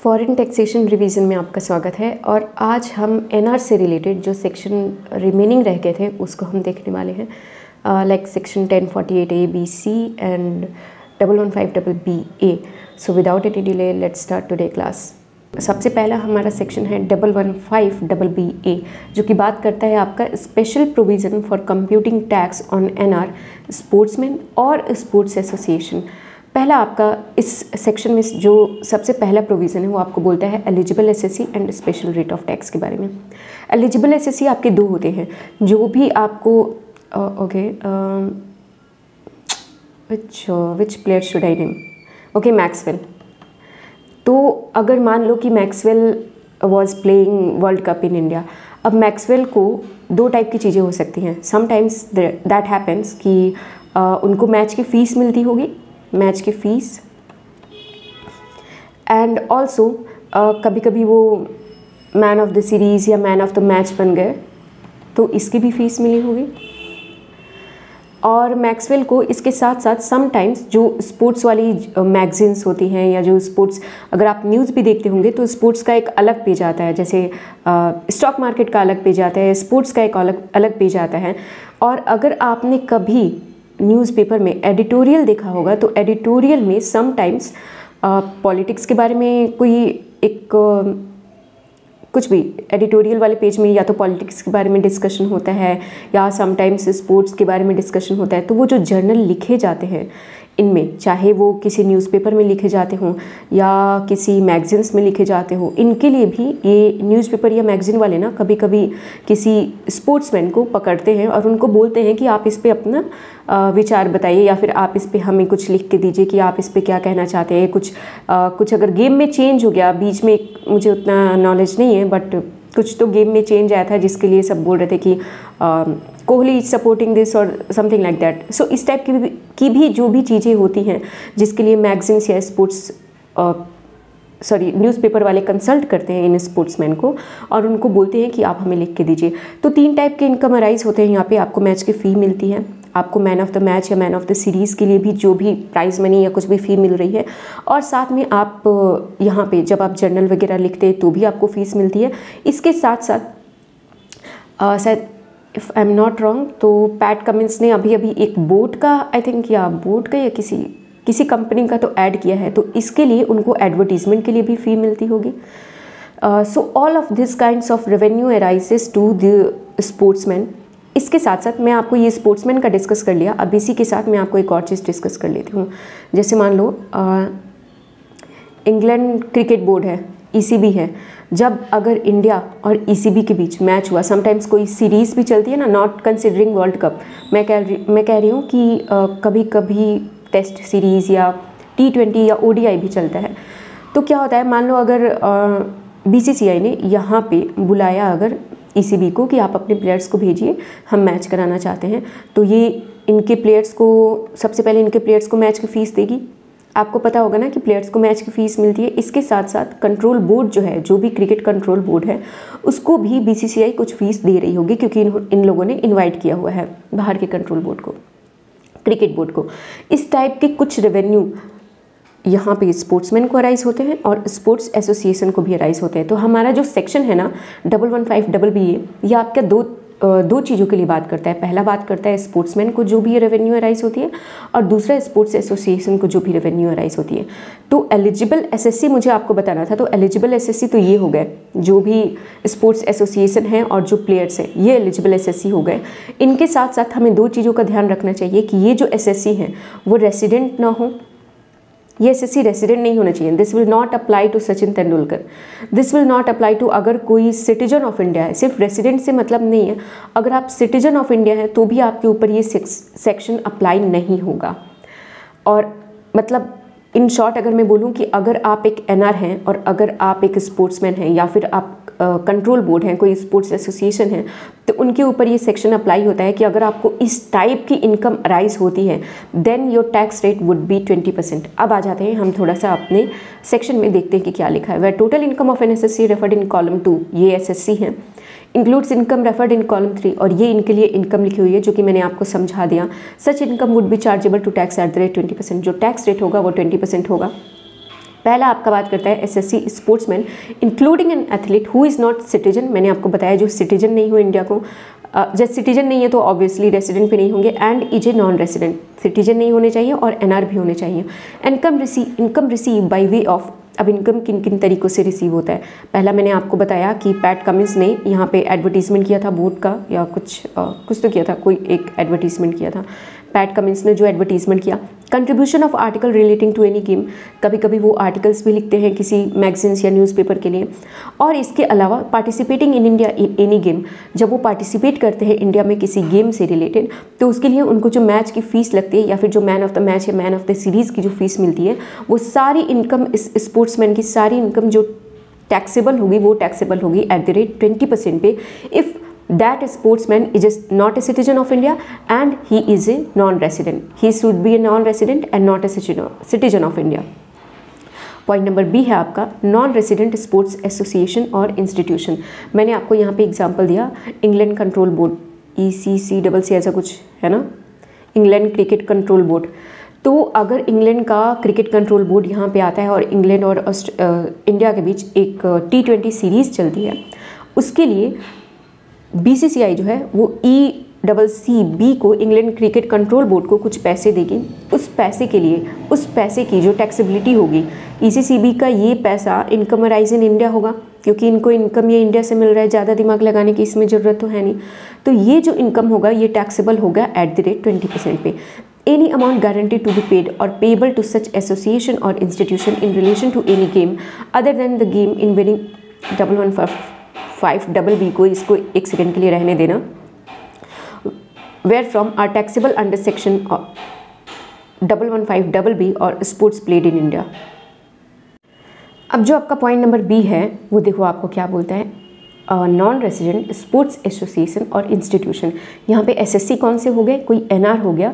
Foreign taxation revision में आपका स्वागत है। और आज हम एनआर से रिलेटेड जो सेक्शन रिमेनिंग रह गए थे उसको हम देखने वाले हैं, like section 1048A-B-C and 115BB-A। So without any delay let's start today class. सबसे पहला हमारा सेक्शन है 115BB-A, जो कि बात करता है आपका special provision for computing tax on NR sportsman और स्पोर्ट्स एसोसिएशन। पहला आपका इस सेक्शन में जो सबसे पहला प्रोविज़न है वो आपको बोलता है eligible SSC and special rate of tax के बारे में। एलिजिबल एसएससी आपके दो होते हैं, जो भी आपको विच player should I name, okay Maxwell. तो अगर मान लो कि Maxwell was playing world cup in India, अब मैक्सवेल को दो टाइप की चीज़ें हो सकती हैं। समटाइम्स दैट हैपन्स कि उनको मैच की फ़ीस मिलती होगी, मैच की फ़ीस, एंड ऑल्सो कभी कभी वो मैन ऑफ द सीरीज़ या मैन ऑफ द मैच बन गए तो इसकी भी फ़ीस मिली होगी। और मैक्सवेल को इसके साथ साथ समटाइम्स जो स्पोर्ट्स वाली मैगजीन्स होती हैं या जो स्पोर्ट्स, अगर आप न्यूज़ भी देखते होंगे तो स्पोर्ट्स का एक अलग पेज आता है, जैसे स्टॉक मार्केट का अलग पेज आता है, स्पोर्ट्स का एक अलग पेज आता है। और अगर आपने कभी न्यूज़पेपर में एडिटोरियल देखा होगा तो एडिटोरियल में समटाइम्स पॉलिटिक्स के बारे में कोई एक कुछ भी एडिटोरियल वाले पेज में या तो पॉलिटिक्स के बारे में डिस्कशन होता है या समटाइम्स स्पोर्ट्स के बारे में डिस्कशन होता है। तो वो जो जर्नल लिखे जाते हैं इनमें, चाहे वो किसी न्यूज़पेपर में लिखे जाते हों या किसी मैगजीन्स में लिखे जाते हों, इनके लिए भी ये न्यूज़पेपर या मैगजीन वाले ना कभी कभी किसी स्पोर्ट्समैन को पकड़ते हैं और उनको बोलते हैं कि आप इस पे अपना विचार बताइए या फिर आप इस पे हमें कुछ लिख के दीजिए कि आप इस पे क्या कहना चाहते हैं। कुछ अगर गेम में चेंज हो गया बीच में, मुझे उतना नॉलेज नहीं है, बट कुछ तो गेम में चेंज आया था जिसके लिए सब बोल रहे थे कि कोहली इज सपोर्टिंग दिस और समथिंग लाइक दैट। सो इस टाइप की भी जो भी चीज़ें होती हैं जिसके लिए मैगजीन्स या न्यूज़पेपर वाले कंसल्ट करते हैं इन स्पोर्ट्समैन को और उनको बोलते हैं कि आप हमें लिख के दीजिए। तो तीन टाइप के इनकम अराइज होते हैं यहाँ पे। आपको मैच की फ़ी मिलती है, आपको मैन ऑफ द मैच या मैन ऑफ द सीरीज़ के लिए भी जो भी प्राइज़ मनी या कुछ भी फ़ी मिल रही है, और साथ में आप यहाँ पे जब आप जर्नल वगैरह लिखते हैं तो भी आपको फ़ीस मिलती है। इसके साथ साथ शायद if I am not wrong तो पैट कमिंस ने अभी एक बोट का या किसी कंपनी का तो ऐड किया है, तो इसके लिए उनको एडवर्टीजमेंट के लिए भी फ़ी मिलती होगी। So all of this kinds of revenue arises to the sportsman. इसके साथ साथ मैं आपको ये स्पोर्ट्समैन का डिस्कस कर लिया, अब इसी के साथ मैं आपको एक और चीज़ डिस्कस कर लेती हूँ। जैसे मान लो इंग्लैंड क्रिकेट बोर्ड है, ईसीबी है, जब अगर इंडिया और ईसीबी के बीच मैच हुआ, समटाइम्स कोई सीरीज़ भी चलती है ना, नॉट कंसिडरिंग वर्ल्ड कप, मैं कह रही हूँ कि कभी कभी टेस्ट सीरीज़ या T20 या ODI भी चलता है। तो क्या होता है, मान लो अगर BCCI ने यहाँ पे बुलाया अगर ईसीबी को कि आप अपने प्लेयर्स को भेजिए, हम मैच कराना चाहते हैं, तो ये इनके प्लेयर्स को सबसे पहले इनके प्लेयर्स को मैच की फ़ीस देगी। आपको पता होगा ना कि प्लेयर्स को मैच की फ़ीस मिलती है। इसके साथ साथ कंट्रोल बोर्ड जो है, जो भी क्रिकेट कंट्रोल बोर्ड है, उसको भी BCCI कुछ फ़ीस दे रही होगी क्योंकि इन लोगों ने इन्वाइट किया हुआ है बाहर के कंट्रोल बोर्ड को, क्रिकेट बोर्ड को। इस टाइप के कुछ रेवेन्यू यहाँ पे स्पोर्ट्समैन को अराइज होते हैं और स्पोर्ट्स एसोसिएशन को भी अराइज होते हैं। तो हमारा जो सेक्शन है ना 115BB-A, ये आपका दो चीज़ों के लिए बात करता है। पहला बात करता है स्पोर्ट्समैन को जो भी रेवेन्यू अराइज होती है, और दूसरा स्पोर्ट्स एसोसिएशन को जो भी रेवेन्यू अराइज होती है। तो एलिजिबल एसएससी मुझे आपको बताना था, तो एलिजिबल एसएससी तो ये हो गए, जो भी स्पोर्ट्स एसोसिएशन है और जो प्लेयर्स हैं ये एलिजिबल एसएससी हो गए। इनके साथ साथ हमें दो चीज़ों का ध्यान रखना चाहिए कि ये जो एसएससी हैं वो रेसिडेंट ना हो। ये एसएससी रेसिडेंट नहीं होना चाहिए। This will not apply to Sachin Tendulkar, this will not apply to अगर कोई सिटीजन ऑफ इंडिया है। सिर्फ रेसिडेंट से मतलब नहीं है, अगर आप सिटीजन ऑफ इंडिया हैं तो भी आपके ऊपर ये सेक्शन अप्लाई नहीं होगा। और मतलब इन शॉर्ट अगर मैं बोलूँ कि अगर आप एक एनआर हैं और अगर आप एक स्पोर्ट्समैन हैं या फिर आप कंट्रोल बोर्ड हैं, कोई स्पोर्ट्स एसोसिएशन है, तो उनके ऊपर ये सेक्शन अप्लाई होता है कि अगर आपको इस टाइप की इनकम अराइज होती है then your tax rate would be 20%। अब आ जाते हैं हम थोड़ा सा अपने सेक्शन में, देखते हैं कि क्या लिखा है। वह total income of an SSC referred in column 2, ये एसएससी हैं, includes income referred in column 3, और ये इनके लिए इनकम लिखी हुई है जो कि मैंने आपको समझा दिया। Such income would be chargeable to tax at the rate 20%, जो टैक्स रेट होगा वो 20% होगा। पहला आपका बात करता है SSC sportsman including an athlete who is not citizen. मैंने आपको बताया जो सिटीजन नहीं हो इंडिया को, जब सिटीजन नहीं है तो ऑब्वियसली रेसिडेंट भी नहीं होंगे, and is a non resident, citizen नहीं होने चाहिए और एनआर भी होने चाहिए। Income receive by way of, अब इनकम किन किन तरीक़ों से रिसीव होता है। पहला मैंने आपको बताया कि पैट कमिंस ने यहाँ पे एडवर्टीजमेंट किया था बोट का, या कुछ तो किया था, कोई एक एडवर्टीजमेंट किया था पैट कमिंस ने जो एडवर्टीजमेंट किया। Contribution of article relating to any game, कभी कभी वो आर्टिकल्स भी लिखते हैं किसी मैगजीन्स या न्यूज़पेपर के लिए। और इसके अलावा participating in India in any game, जब वो पार्टिसिपेट करते हैं इंडिया में किसी गेम से रिलेटेड, तो उसके लिए उनको जो मैच की फ़ीस लगती है या फिर जो मैन ऑफ द मैच या मैन ऑफ द सीरीज़ की जो फीस मिलती है, वो सारी इनकम, इस स्पोर्ट्समैन की सारी इनकम जो टैक्सेबल होगी वो टैक्सेबल होगी एट द रेट 20% पे, if that sportsman is not a citizen of India and he is a non-resident. He should be a non-resident and not a citizen of India. Point number B है आपका non resident sports association और institution. मैंने आपको यहाँ पे example दिया England control board, ECC ऐसा कुछ है ना, इंग्लैंड क्रिकेट कंट्रोल बोर्ड। तो अगर इंग्लैंड का क्रिकेट कंट्रोल बोर्ड यहाँ पे आता है और इंग्लैंड और इंडिया के बीच एक T20 सीरीज़ चलती है, उसके लिए BCCI जो है वो ECCB को, इंग्लैंड क्रिकेट कंट्रोल बोर्ड को कुछ पैसे देगी। उस पैसे के लिए, उस पैसे की जो टैक्सेबिलिटी होगी, ECCB का ये पैसा इनकमराइज इन इंडिया होगा, क्योंकि इनको इनकम ये इंडिया से मिल रहा है, ज़्यादा दिमाग लगाने की इसमें ज़रूरत तो है नहीं। तो ये जो इनकम होगा ये टैक्सेबल होगा एट द रेट 20% पे। Any amount guaranteed to be paid और पेबल टू सच एसोसिएशन और institution in relation to any game other than the game in winning 1115BB को, इसको एक सेकेंड के लिए रहने देना, where from are taxable under section 1115BB और स्पोर्ट्स प्लेड इन इंडिया। अब जो आपका पॉइंट नंबर बी है वो देखो आपको क्या बोलता है, नॉन रेसिडेंट स्पोर्ट्स एसोसिएशन और इंस्टीट्यूशन। यहाँ पे एसएससी कौन से हो गए, कोई एनआर हो गया,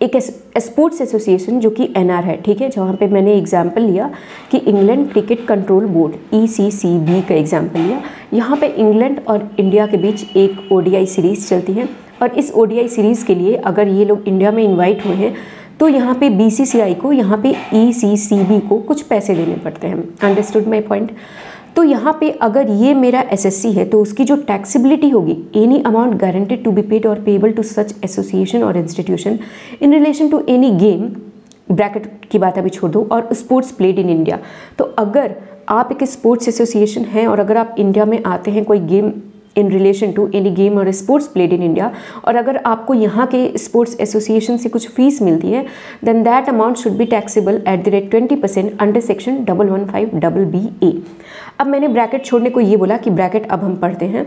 एक स्पोर्ट्स एसोसिएशन जो कि एनआर है, ठीक है। जहाँ पे मैंने एग्जांपल लिया कि England cricket control board ECCB का एग्जांपल लिया। यहाँ पे इंग्लैंड और इंडिया के बीच एक ODI सीरीज़ चलती है और इस ODI सीरीज़ के लिए अगर ये लोग इंडिया में इन्वाइट हुए हैं तो यहाँ पे BCCI को, यहाँ पे ECCB को कुछ पैसे देने पड़ते हैं। Understood my point. तो यहाँ पे अगर ये मेरा SSC है तो उसकी जो टैक्सेबिलिटी होगी, any amount guaranteed to be paid और पेबल टू सच एसोसिएशन और institution in relation to any game, bracket की बात अभी छोड़ दो, और स्पोर्ट्स प्लेड इन इंडिया। तो अगर आप एक स्पोर्ट्स एसोसिएशन हैं और अगर आप इंडिया में आते हैं कोई game in relation to any game और स्पोर्ट्स प्लेड इन इंडिया, और अगर आपको यहाँ के स्पोर्ट्स एसोसिएशन से कुछ फीस मिलती है, then that amount should be taxable at the rate 20% under section 1115BA। अब मैंने ब्रैकेट छोड़ने को ये बोला कि ब्रैकेट अब हम पढ़ते हैं,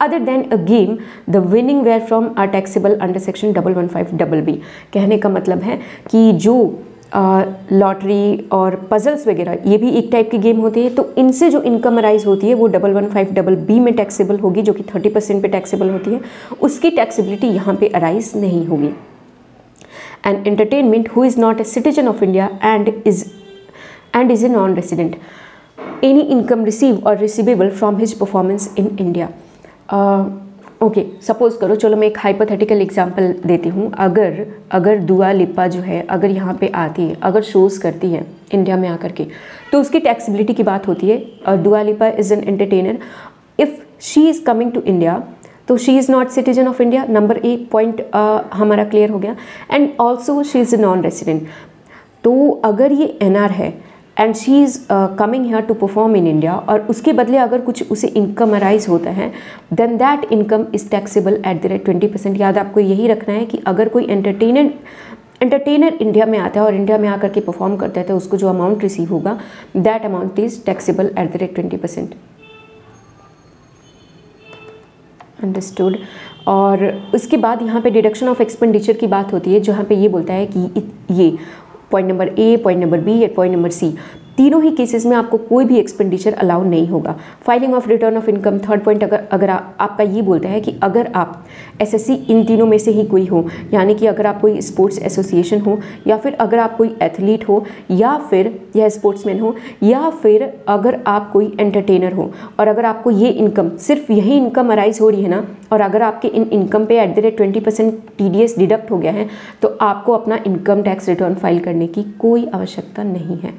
other than a game the winning where from are taxable under section 1115BB। कहने का मतलब है कि जो लॉटरी और पजल्स वगैरह ये भी एक टाइप की गेम होती है, तो इनसे जो इनकम अराइज होती है वो 1115BB में टैक्सेबल होगी, जो कि 30% पे टैक्सेबल होती है। उसकी टैक्सेबिलिटी यहाँ पे अराइज नहीं होगी। And entertainment who is not a citizen of India and is a non resident, any income receive और receivable from his performance in India. Okay, suppose करो, चलो मैं एक हाइपोथेटिकल एग्जांपल देती हूँ। अगर दुआ लिपा जो है अगर यहाँ पे आती है, अगर शोज़ करती है इंडिया में आकर के, तो उसकी टैक्सेबिलिटी की बात होती है। Dua Lipa is an entertainer, if she is coming to India तो she is not citizen of India. Number A point हमारा क्लियर हो गया। And also she is a non resident. तो अगर ये एनआर है and she is coming here to perform in India, और उसके बदले अगर कुछ उसे इनकम अराइज होता है, then that income is taxable at the rate 20%। याद आपको यही रखना है कि अगर कोई एंटरटेनर इंडिया में आता है और इंडिया में आकर के परफॉर्म करता है तो उसको जो अमाउंट रिसीव होगा that amount is taxable at the rate 20%। Understood. और उसके बाद यहाँ पे डिडक्शन ऑफ एक्सपेंडिचर की बात होती है, जहाँ पे ये बोलता है कि ये पॉइंट नंबर ए, पॉइंट नंबर बी या पॉइंट नंबर सी, तीनों ही केसेस में आपको कोई भी एक्सपेंडिचर अलाउ नहीं होगा। Filing of return of income, third point, अगर आपका ये बोलता है कि अगर आप एसएससी इन तीनों में से ही कोई हो, यानी कि अगर आप कोई स्पोर्ट्स एसोसिएशन हो, या फिर अगर आप कोई एथलीट हो, या फिर यह स्पोर्ट्समैन हो, या फिर अगर आप कोई एंटरटेनर हो, और अगर आपको ये इनकम, सिर्फ यही इनकम अराइज हो रही है ना, और अगर आपके इन इनकम पे eight the rate 20% TDS deduct हो गया है, तो आपको अपना इनकम टैक्स रिटर्न फाइल करने की कोई आवश्यकता नहीं है।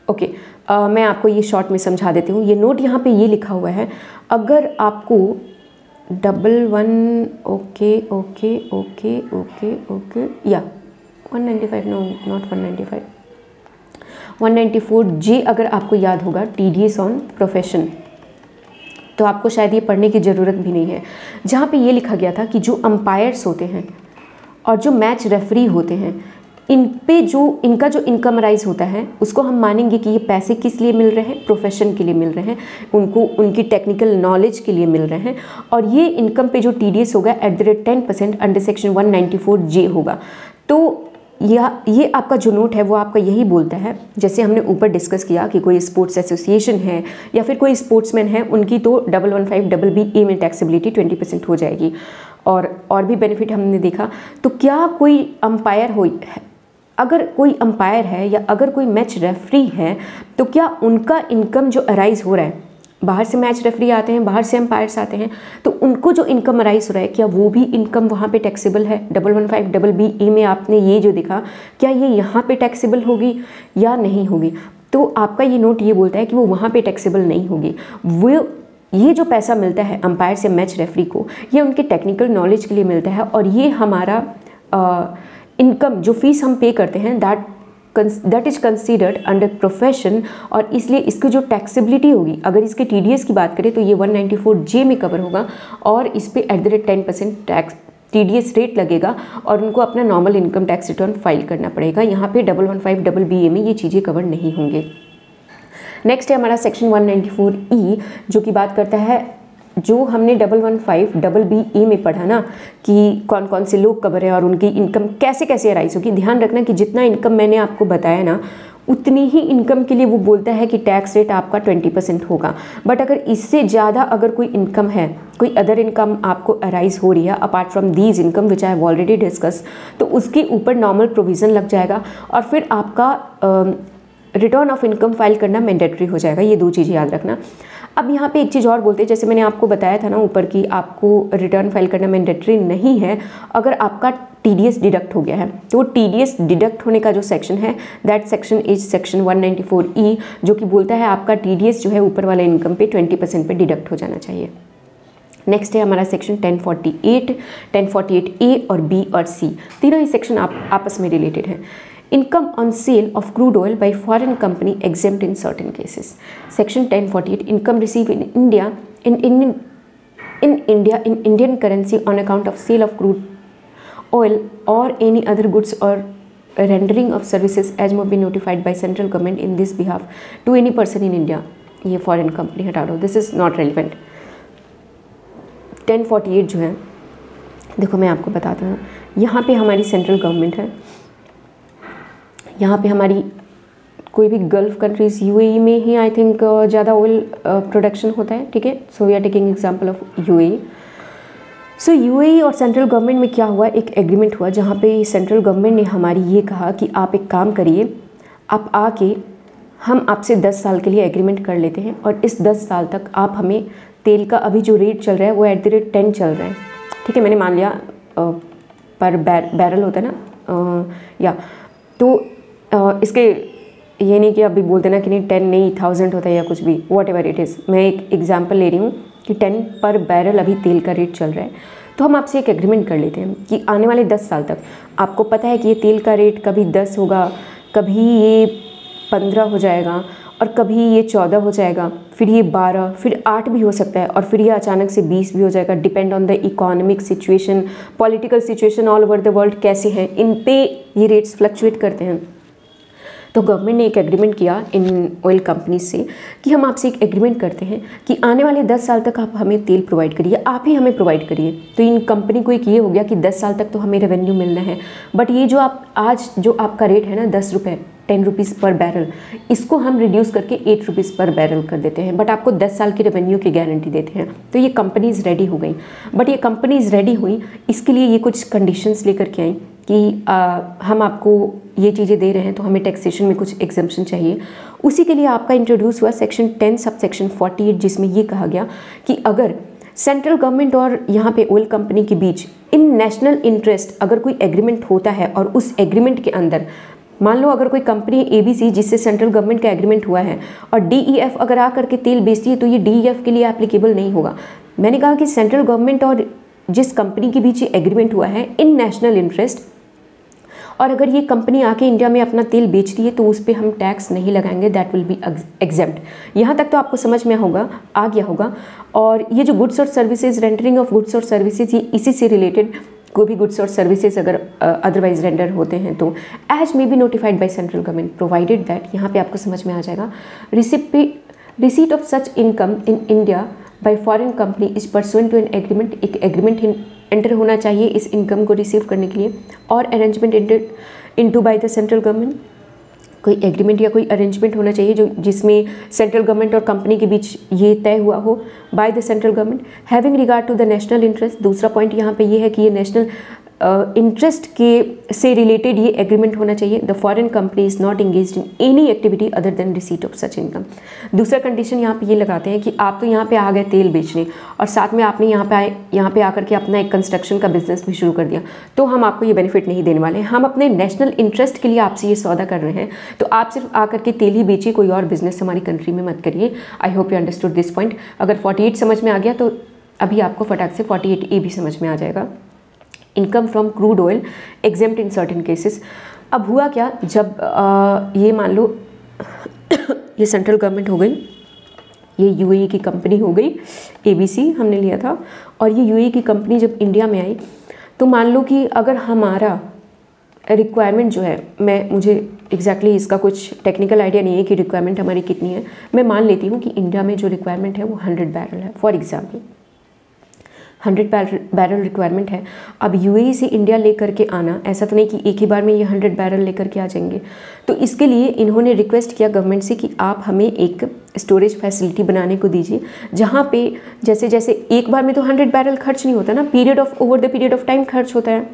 ओके, मैं आपको ये शॉर्ट में समझा देती हूँ। ये नोट यहाँ पे ये लिखा हुआ है, अगर आपको 11 okay okay okay okay okay या 195, नो नॉट 195, 194J अगर आपको याद होगा, TDS ऑन प्रोफेशन, तो आपको शायद ये पढ़ने की ज़रूरत भी नहीं है। जहाँ पे ये लिखा गया था कि जो अंपायर्स होते हैं और जो मैच रेफरी होते हैं, इन पे जो इनका जो इनकम राइज होता है उसको हम मानेंगे कि ये पैसे किस लिए मिल रहे हैं, प्रोफेशन के लिए मिल रहे हैं, उनको उनकी टेक्निकल नॉलेज के लिए मिल रहे हैं। और ये इनकम पे जो TDS होगा @10% अंडर सेक्शन 194J होगा। तो ये आपका जो नोट है वो आपका यही बोलता है, जैसे हमने ऊपर डिस्कस किया कि कोई स्पोर्ट्स एसोसिएशन है या फिर कोई स्पोर्ट्समैन है, उनकी तो 115BB में टैक्सेबिलिटी 20% हो जाएगी। और भी बेनिफिट हमने देखा। तो क्या कोई अंपायर हो, अगर कोई अंपायर है या अगर कोई मैच रेफरी है, तो क्या उनका इनकम जो अराइज हो रहा है, बाहर से मैच रेफरी आते हैं, बाहर से अंपायर्स आते हैं, तो उनको जो इनकम अराइज हो रहा है, क्या वो भी इनकम वहाँ पे टैक्सेबल है? 115BB में आपने ये जो दिखा, क्या ये यहाँ पे टैक्सेबल होगी या नहीं होगी? तो आपका ये नोट ये बोलता है कि वो वहाँ पे टैक्सेबल नहीं होगी। वो ये जो पैसा मिलता है अंपायर से मैच रेफरी को, ये उनके टेक्निकल नॉलेज के लिए मिलता है, और ये हमारा इनकम जो फीस हम पे करते हैं that is considered under profession, और इसलिए इसकी जो टैक्सेबिलिटी होगी, अगर इसके TDS की बात करें तो ये 194J में कवर होगा, और इस पर @10% टैक्स TDS रेट लगेगा, और उनको अपना normal income tax return file करना पड़ेगा। यहाँ पे 115BB में ये चीज़ें कवर नहीं होंगे। नेक्स्ट है हमारा सेक्शन 194E, जो कि बात करता है, जो हमने 115BB में पढ़ा ना कि कौन कौन से लोग कवर है और उनकी इनकम कैसे कैसे अराइज होगी। ध्यान रखना कि जितना इनकम मैंने आपको बताया ना, उतनी ही इनकम के लिए वो बोलता है कि टैक्स रेट आपका 20% होगा। बट अगर इससे ज़्यादा अगर कोई इनकम है, कोई अदर इनकम आपको अराइज हो रही है apart from these income which I have already discuss, तो उसके ऊपर नॉर्मल प्रोविज़न लग जाएगा, और फिर आपका रिटर्न ऑफ इनकम फाइल करना मैंडेटरी हो जाएगा। ये दो चीज़ें याद रखना। अब यहाँ पे एक चीज़ और बोलते हैं, जैसे मैंने आपको बताया था ना ऊपर कि आपको रिटर्न फाइल करना मैंडेटरी नहीं है अगर आपका TDS डिडक्ट हो गया है। तो TDS डिडक्ट होने का जो सेक्शन है, that section is section 194E, जो कि बोलता है आपका TDS जो है ऊपर वाले इनकम पे 20% पे डिडक्ट हो जाना चाहिए। नेक्स्ट है हमारा सेक्शन 1048, 1048A और B और C, तीनों ही सेक्शन आपस में रिलेटेड हैं। Income on sale of crude oil by foreign company exempt in certain cases. Section 1048, income received in India in Indian currency on account of sale of crude oil or any other goods or rendering of services as may be notified by central government in this behalf to any person in India. ये foreign company हटा दो, this is not relevant. 1048 जो है, देखो मैं आपको बताता हूँ, यहाँ पे हमारी सेंट्रल गवर्नमेंट है, यहाँ पे हमारी कोई भी गल्फ़ कंट्रीज़ UAE में ही आई थिंक ज़्यादा ऑयल प्रोडक्शन होता है, ठीक है। So we are taking example of UAE। सो UAE और सेंट्रल गवर्नमेंट में क्या हुआ, एक एग्रीमेंट हुआ जहाँ पे सेंट्रल गवर्नमेंट ने हमारी ये कहा कि आप एक काम करिए, आप आके हम आपसे 10 साल के लिए एग्रीमेंट कर लेते हैं, और इस 10 साल तक आप हमें तेल का अभी जो रेट चल रहा है वो @10 चल रहा है, ठीक है। मैंने मान लिया पर बैरल होता है ना, या तो इसके ये नहीं कि अभी बोल देना कि नहीं 10 नहीं 1000 होता है या कुछ भी, वॉट एवर इट इज़। मैं एक एग्जांपल ले रही हूँ कि 10 पर बैरल अभी तेल का रेट चल रहा है, तो हम आपसे एक एग्रीमेंट कर लेते हैं कि आने वाले 10 साल तक आपको पता है कि ये तेल का रेट कभी 10 होगा, कभी ये 15 हो जाएगा, और कभी ये 14 हो जाएगा, फिर ये 12, फिर 8 भी हो सकता है, और फिर ये अचानक से 20 भी हो जाएगा, depend on the economic situation, political situation all over the world कैसे हैं, इन पे ये रेट्स फ्लक्चुएट करते हैं। तो गवर्नमेंट ने एक एग्रीमेंट किया इन ऑयल कंपनीज से कि हम आपसे एक एग्रीमेंट करते हैं कि आने वाले 10 साल तक आप हमें तेल प्रोवाइड करिए, आप ही हमें प्रोवाइड करिए। तो इन कंपनी को एक ये हो गया कि 10 साल तक तो हमें रेवेन्यू मिलना है, बट ये जो आप आज जो आपका रेट है ना 10 रुपये 10 रुपीज़ पर बैरल, इसको हम रिड्यूस करके 8 रुपीज़ पर बैरल कर देते हैं, बट आपको 10 साल की रेवेन्यू की गारंटी देते हैं। तो ये कंपनीज़ रेडी हो गई, बट ये कंपनीज़ रेडी हुई इसके लिए ये कुछ कंडीशंस लेकर के आई कि हम आपको ये चीज़ें दे रहे हैं तो हमें टैक्सेशन में कुछ एग्जम्पशन चाहिए। उसी के लिए आपका इंट्रोड्यूस हुआ सेक्शन 10 सब सेक्शन 48, जिसमें ये कहा गया कि अगर सेंट्रल गवर्नमेंट और यहाँ पे ऑयल कंपनी के बीच इन नेशनल इंटरेस्ट अगर कोई एग्रीमेंट होता है और उस एग्रीमेंट के अंदर मान लो अगर कोई कंपनी ABC जिससे सेंट्रल गवर्नमेंट का एग्रीमेंट हुआ है और DEF अगर आ करके तेल बेचती है तो ये DEF के लिए एप्लीकेबल नहीं होगा। मैंने कहा कि सेंट्रल गवर्नमेंट और जिस कंपनी के बीच ये एग्रीमेंट हुआ है इन नेशनल इंटरेस्ट, और अगर ये कंपनी आके इंडिया में अपना तेल बेचती है तो उस पर हम टैक्स नहीं लगाएंगे, दैट विल बी एग्जेम्प्ट। यहाँ तक तो आपको समझ में आ गया होगा। और ये जो गुड्स और सर्विसेज, रेंडरिंग ऑफ गुड्स और सर्विसेज, ये इसी से रिलेटेड कोई भी गुड्स और सर्विसेज अगर अदरवाइज रेंडर होते हैं तो as may be notified by central government provided that, यहाँ पे आपको समझ में आ जाएगा, receipt of such income in India by foreign company is pursuant to an agreement. एक एग्रीमेंट एंटर होना चाहिए इस इनकम को रिसीव करने के लिए, और arrangement enter into bye the central government. कोई एग्रीमेंट या कोई अरेंजमेंट होना चाहिए जो जिसमें सेंट्रल गवर्नमेंट और कंपनी के बीच ये तय हुआ हो by the central government, having regard to the national interest. दूसरा पॉइंट यहाँ पे ये है कि ये नेशनल इंटरेस्ट के से रिलेटेड ये एग्रीमेंट होना चाहिए। The foreign company is not engaged in any activity other than receipt of such income. दूसरा कंडीशन यहाँ पे ये लगाते हैं कि आप तो यहाँ पे आ गए तेल बेचने और साथ में आपने यहाँ पे आकर के अपना एक कंस्ट्रक्शन का बिजनेस भी शुरू कर दिया, तो हम आपको ये बेनिफिट नहीं देने वाले हैं। हम अपने नेशनल इंटरेस्ट के लिए आपसे ये सौदा कर रहे हैं, तो आप सिर्फ आकर के तेल ही बेचिए, कोई और बिजनेस हमारी कंट्री में मत करिए। I hope you understood this point. अगर 48 समझ में आ गया तो अभी आपको फटाक से 48A भी समझ में आ जाएगा। Income from crude oil exempt in certain cases. अब हुआ क्या, जब ये मान लो ये सेंट्रल गवर्नमेंट हो गई, ये UAE की कंपनी हो गई, ABC हमने लिया था, और ये UAE की कंपनी जब इंडिया में आई तो मान लो कि अगर हमारा रिक्वायरमेंट जो है, मुझे एग्जैक्टली इसका कुछ टेक्निकल आइडिया नहीं है कि रिक्वायरमेंट हमारी कितनी है, मैं मान लेती हूँ कि इंडिया में जो रिक्वायरमेंट है वो 100 बैरल है, फॉर एग्जाम्पल 100 बैरल रिक्वायरमेंट है। अब UAE से इंडिया लेकर के आना, ऐसा तो नहीं कि एक ही बार में ये 100 बैरल लेकर के आ जाएंगे, तो इसके लिए इन्होंने रिक्वेस्ट किया गवर्नमेंट से कि आप हमें एक स्टोरेज फैसिलिटी बनाने को दीजिए, जहाँ पे जैसे जैसे एक बार में तो 100 बैरल खर्च नहीं होता ना, over the period of time खर्च होता है,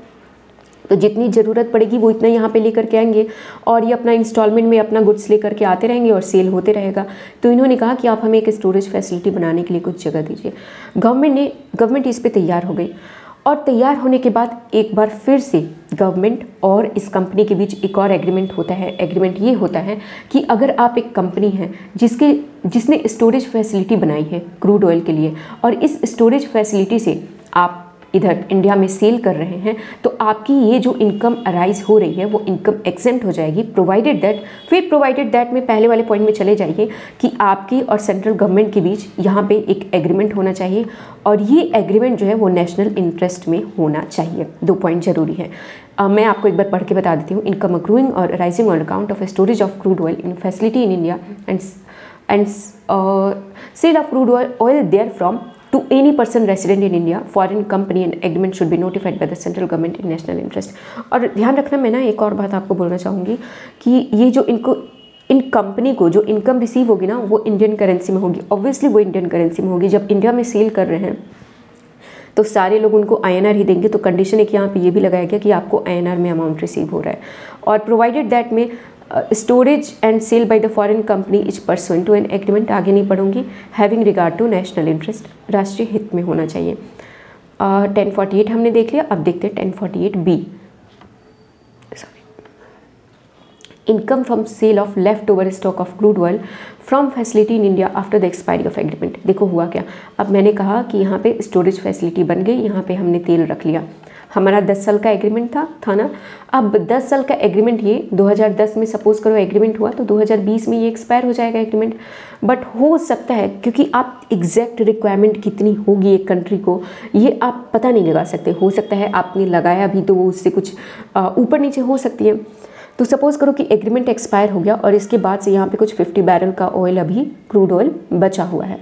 तो जितनी ज़रूरत पड़ेगी वो इतना यहाँ पे लेकर के आएंगे और ये अपना इंस्टॉलमेंट में अपना गुड्स लेकर के आते रहेंगे और सेल होते रहेगा। तो इन्होंने कहा कि आप हमें एक स्टोरेज फैसिलिटी बनाने के लिए कुछ जगह दीजिए। गवर्नमेंट इस पे तैयार हो गई, और तैयार होने के बाद एक बार फिर से गवर्नमेंट और इस कंपनी के बीच एक और एग्रीमेंट होता है। एग्रीमेंट ये होता है कि अगर आप एक कंपनी है जिसने स्टोरेज फैसिलिटी बनाई है क्रूड ऑयल के लिए, और इस स्टोरेज फैसिलिटी से आप इधर इंडिया में सेल कर रहे हैं, तो आपकी ये जो इनकम अराइज हो रही है वो इनकम एग्जेम्प्ट हो जाएगी, प्रोवाइडेड दैट में पहले वाले पॉइंट में चले जाइए कि आपकी और सेंट्रल गवर्नमेंट के बीच यहाँ पे एक एग्रीमेंट होना चाहिए, और ये एग्रीमेंट जो है वो नेशनल इंटरेस्ट में होना चाहिए। 2 पॉइंट जरूरी है। मैं आपको एक बार पढ़ के बता देती हूँ। इनकम अक्रूइंग और rising on account of storage of crude oil in facility in India and sale of crude oil there from to any person resident in India, foreign company and agreement should be notified by the central government in national interest। और ध्यान रखना, मैं ना एक और बात आपको बोलना चाहूँगी कि ये जो इन कंपनी को जो इनकम रिसीव होगी ना वो इंडियन करेंसी में होगी। ऑब्वियसली वो इंडियन करेंसी में होगी। जब इंडिया में सेल कर रहे हैं तो सारे लोग उनको INR ही देंगे, तो कंडीशन एक यहाँ पे ये भी लगाया गया कि आपको INR में अमाउंट रिसीव हो रहा है। और प्रोवाइडेड दैट में storage and sale by the foreign company is pursuant to an agreement, आगे नहीं पढ़ूंगी, having regard to national interest, राष्ट्रीय हित में होना चाहिए। 1048 हमने देख लिया। अब देखते हैं 1048B। Income from sale of left over stock of crude oil from facility in India after the expiry of agreement. देखो हुआ क्या, अब मैंने कहा कि यहाँ पे स्टोरेज फैसिलिटी बन गई, यहाँ पे हमने तेल रख लिया, हमारा 10 साल का एग्रीमेंट था ना। अब 10 साल का एग्रीमेंट ये 2010 में सपोज करो एग्रीमेंट हुआ, तो 2020 में ये एक्सपायर हो जाएगा एग्रीमेंट। बट हो सकता है, क्योंकि आप एग्जैक्ट रिक्वायरमेंट कितनी होगी एक कंट्री को ये आप पता नहीं लगा सकते, हो सकता है आपने लगाया भी तो वो उससे कुछ ऊपर नीचे हो सकती है। तो सपोज करो कि एग्रीमेंट एक्सपायर हो गया और इसके बाद से यहाँ पे कुछ 50 बैरल का ऑयल अभी क्रूड ऑयल बचा हुआ है,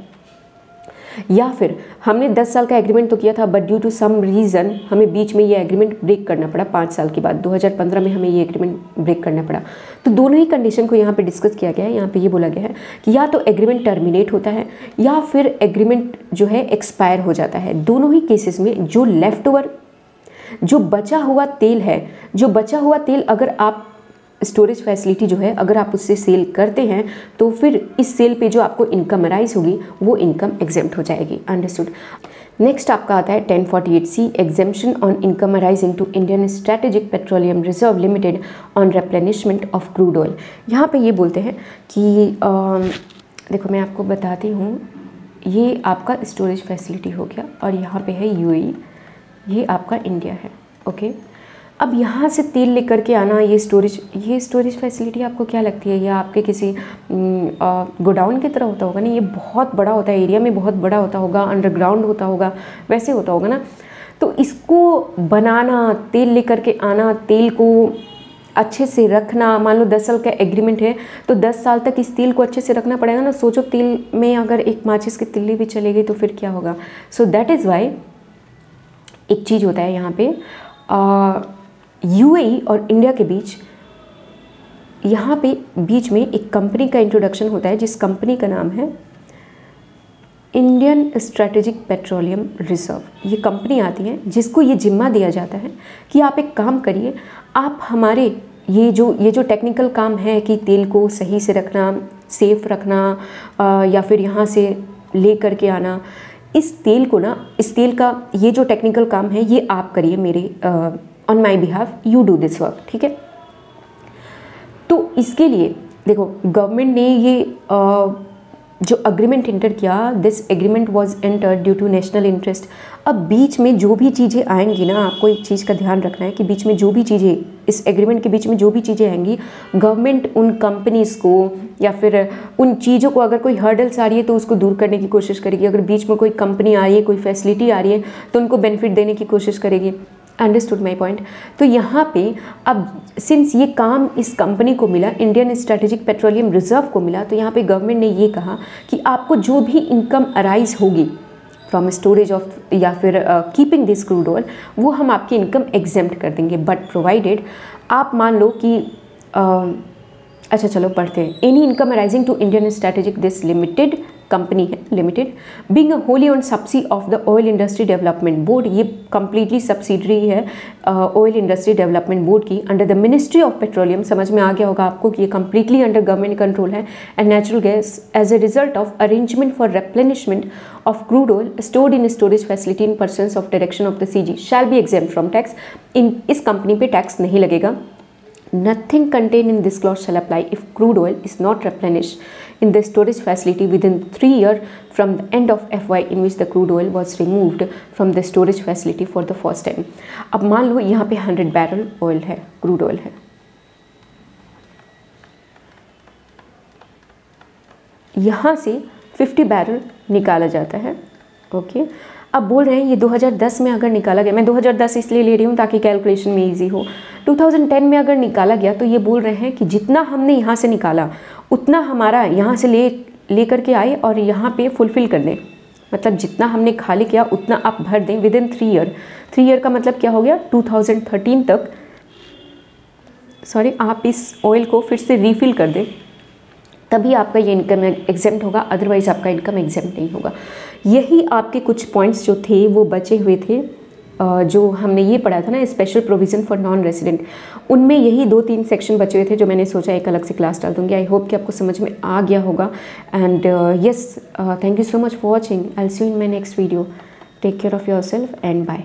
या फिर हमने 10 साल का एग्रीमेंट तो किया था but due to some reason हमें बीच में ये एग्रीमेंट ब्रेक करना पड़ा। 5 साल के बाद 2015 में हमें ये एग्रीमेंट ब्रेक करना पड़ा। तो दोनों ही कंडीशन को यहाँ पे डिस्कस किया गया है। यहाँ पे ये बोला गया है कि या तो एग्रीमेंट टर्मिनेट होता है या फिर एग्रीमेंट जो है एक्सपायर हो जाता है। दोनों ही केसेस में जो लेफ्ट ओवर जो बचा हुआ तेल अगर आप स्टोरेज फैसिलिटी जो है अगर आप उससे सेल करते हैं तो फिर इस सेल पे जो आपको इनकम अराइज होगी वो इनकम एग्जेम्प्ट हो जाएगी। अंडरस्टूड। नेक्स्ट आपका आता है 1048C, exemption on income arising to Indian Strategic Petroleum Reserve Limited on replenishment of crude oil. यहाँ पे ये बोलते हैं कि देखो मैं आपको बताती हूँ, ये आपका स्टोरेज फैसिलिटी हो गया और यहाँ पे है यूएई, ये आपका इंडिया है। ओके, अब यहाँ से तेल लेकर के आना, ये स्टोरेज फैसिलिटी आपको क्या लगती है, या आपके किसी गोडाउन की तरह होता होगा? नहीं, ये बहुत बड़ा होता है, एरिया में बहुत बड़ा होता होगा, अंडरग्राउंड होता होगा, वैसे होता होगा ना। तो इसको बनाना, तेल लेकर के आना, तेल को अच्छे से रखना, मान लो 10 साल का एग्रीमेंट है तो 10 साल तक इस तेल को अच्छे से रखना पड़ेगा ना। सोचो तेल में अगर एक माचिस की तिल्ली भी चली गई तो फिर क्या होगा। सो दैट इज़ वाई एक चीज़ होता है यहाँ पे यूएई और इंडिया के बीच, यहाँ पे बीच में एक कंपनी का इंट्रोडक्शन होता है जिस कंपनी का नाम है इंडियन स्ट्रेटेजिक पेट्रोलियम रिजर्व। ये कंपनी आती है जिसको ये जिम्मा दिया जाता है कि आप एक काम करिए, आप हमारे ये जो टेक्निकल काम है कि तेल को सही से रखना, सेफ रखना, या फिर यहाँ से ले करके आना, इस तेल का ये जो टेक्निकल काम है ये आप करिए मेरे on my behalf, you do this work, ठीक है। तो इसके लिए देखो गवर्नमेंट ने ये जो अग्रीमेंट इंटर किया, this agreement was enter due to national interest. अब बीच में जो भी चीज़ें आएंगी ना, आपको एक चीज़ का ध्यान रखना है कि बीच में जो भी चीज़ें, इस एग्रीमेंट के बीच में जो भी चीज़ें आएंगी, गवर्नमेंट उन कंपनीज़ को या फिर उन चीज़ों को, अगर कोई हर्डल्स आ रही है तो उसको दूर करने की कोशिश करेगी। अगर बीच में कोई कंपनी आ रही है, कोई फैसिलिटी आ रही है तो उनको बेनिफिट देने की कोशिश करेगी। Understood my point. तो यहाँ पे अब सिंस ये काम इस कंपनी को मिला, इंडियन स्ट्रेटेजिक पेट्रोलियम रिजर्व को मिला, तो यहाँ पे गवर्नमेंट ने ये कहा कि आपको जो भी इनकम अराइज होगी फ्रॉम स्टोरेज ऑफ या फिर कीपिंग दिस क्रूड ऑयल, वो हम आपकी इनकम एग्जेम्प्ट कर देंगे, बट प्रोवाइडेड आप मान लो कि अच्छा चलो पढ़ते हैं। Any income arising to Indian strategic this limited, company है limited, being a wholly owned subsidiary of the oil industry development board, ये कंप्लीटली सब्सिडरी है ऑयल इंडस्ट्री डेवलपमेंट बोर्ड की, under the ministry of petroleum. समझ में आ गया होगा आपको कि ये कंप्लीटली अंडर गवर्नमेंट कंट्रोल है। And natural gas as a result of arrangement for replenishment of crude oil stored in storage facility in persons of direction of the CG shall be exempt from tax. इस company पे tax नहीं लगेगा। Nothing contained in this clause shall apply if crude oil is not replenished in the storage facility within 3 years from the end of FY in which the crude oil was removed from the storage facility for the first time. अब मान लो यहाँ पे 100 barrel oil है, crude oil है, यहाँ से 50 barrel निकाला जाता है। ओके, अब बोल रहे हैं ये 2010 में अगर निकाला गया, मैं 2010 इसलिए ले रही हूँ ताकि कैलकुलेशन में इजी हो। 2010 में अगर निकाला गया तो ये बोल रहे हैं कि जितना हमने यहाँ से निकाला उतना हमारा यहाँ से ले करके आए और यहाँ पे फुलफ़िल कर दें, मतलब जितना हमने खाली किया उतना आप भर दें विद इन 3 ईयर। 3 ईयर का मतलब क्या हो गया, 2013 तक आप इस ऑयल को फिर से रीफिल कर दें, तभी आपका ये इनकम एग्जेम्प्ट होगा, अदरवाइज़ आपका इनकम एग्जेम्प्ट नहीं होगा। यही आपके कुछ पॉइंट्स जो थे वो बचे हुए थे, जो हमने ये पढ़ा था ना special provision for non resident, उनमें यही 2-3 सेक्शन बचे हुए थे जो मैंने सोचा एक अलग से क्लास डाल दूँगी। आई होप कि आपको समझ में आ गया होगा। And yes, thank you so much for watching. I will see you in my next video. Take care of yourself and bye.